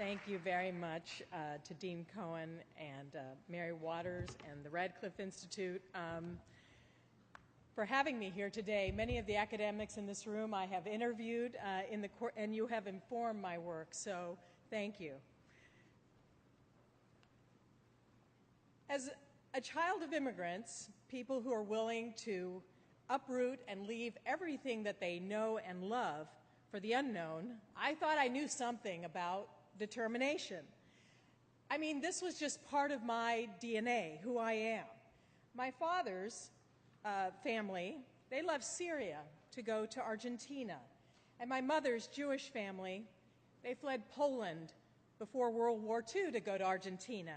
Thank you very much to Dean Cohen and Mary Waters and the Radcliffe Institute for having me here today. Many of the academics in this room I have interviewed and you have informed my work, so thank you. As a child of immigrants, people who are willing to uproot and leave everything that they know and love for the unknown, I thought I knew something about determination. I mean, this was just part of my DNA, who I am. My father's family, they left Syria to go to Argentina. And my mother's Jewish family, they fled Poland before World War II to go to Argentina.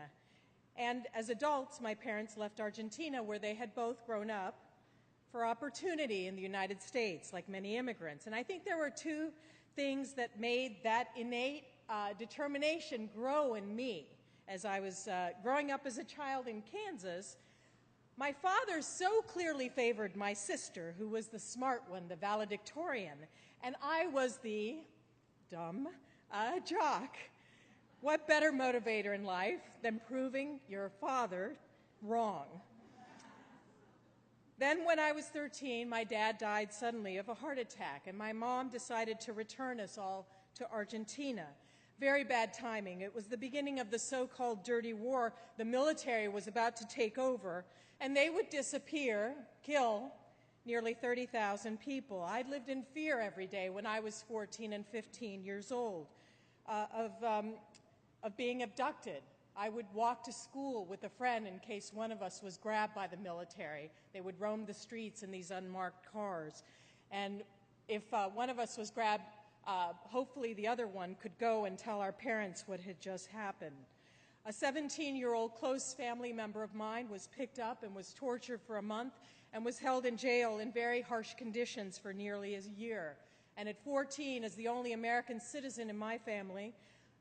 And as adults, my parents left Argentina, where they had both grown up, for opportunity in the United States, like many immigrants. And I think there were two things that made that innate determination grow in me. As I was growing up as a child in Kansas, my father so clearly favored my sister, who was the smart one, the valedictorian, and I was the dumb jock. What better motivator in life than proving your father wrong? Then when I was 13, my dad died suddenly of a heart attack, and my mom decided to return us all to Argentina. Very bad timing. It was the beginning of the so-called dirty war. The military was about to take over, and they would disappear, kill nearly 30,000 people. I lived in fear every day when I was 14 and 15 years old of being abducted. I would walk to school with a friend in case one of us was grabbed by the military. They would roam the streets in these unmarked cars. And if one of us was grabbed, hopefully the other one could go and tell our parents what had just happened. A 17-year-old close family member of mine was picked up and was tortured for a month and was held in jail in very harsh conditions for nearly a year. And at 14, as the only American citizen in my family,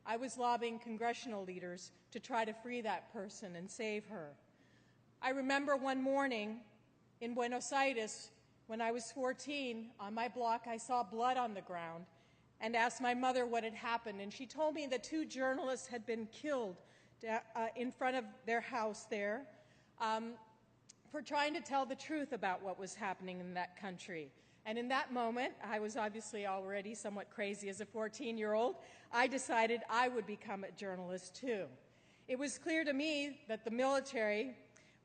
I was lobbying congressional leaders to try to free that person and save her. I remember one morning in Buenos Aires when I was 14, on my block I saw blood on the ground and asked my mother what had happened, and she told me that two journalists had been killed in front of their house there for trying to tell the truth about what was happening in that country. And in that moment, I was obviously already somewhat crazy as a 14-year-old, I decided I would become a journalist too. It was clear to me that the military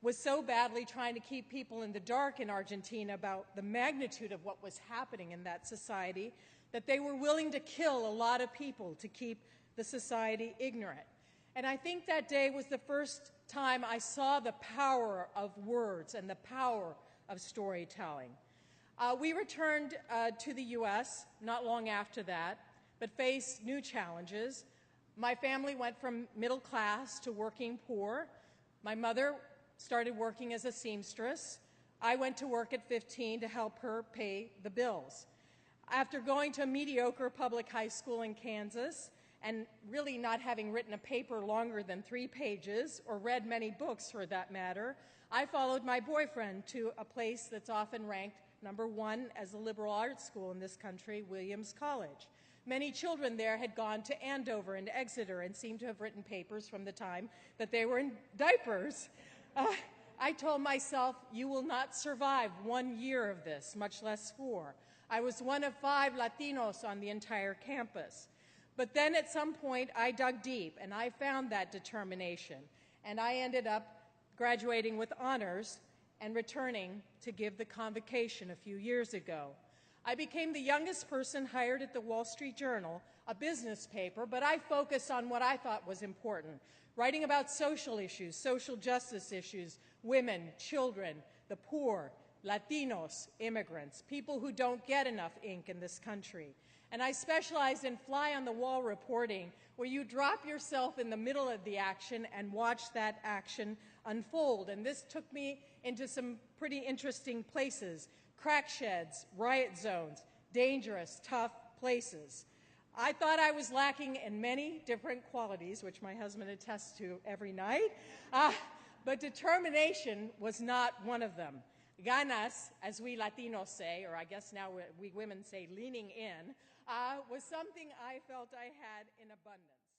was so badly trying to keep people in the dark in Argentina about the magnitude of what was happening in that society that they were willing to kill a lot of people to keep the society ignorant. And I think that day was the first time I saw the power of words and the power of storytelling. We returned to the U.S. not long after that, but faced new challenges. My family went from middle class to working poor. My mother started working as a seamstress. I went to work at 15 to help her pay the bills. After going to a mediocre public high school in Kansas and really not having written a paper longer than 3 pages or read many books for that matter, I followed my boyfriend to a place that's often ranked #1 as a liberal arts school in this country, Williams College. Many children there had gone to Andover and Exeter and seemed to have written papers from the time that they were in diapers. I told myself, you will not survive 1 year of this, much less 4. I was one of 5 Latinos on the entire campus. But then at some point, I dug deep, and I found that determination. And I ended up graduating with honors and returning to give the convocation a few years ago. I became the youngest person hired at the Wall Street Journal, a business paper, but I focused on what I thought was important, writing about social issues, social justice issues, women, children, the poor, Latinos, immigrants, people who don't get enough ink in this country. And I specialized in fly-on-the-wall reporting, where you drop yourself in the middle of the action and watch that action unfold. And this took me into some pretty interesting places: crack sheds, riot zones, dangerous, tough places. I thought I was lacking in many different qualities, which my husband attests to every night, but determination was not one of them. Ganas, as we Latinos say, or I guess now we women say leaning in, was something I felt I had in abundance.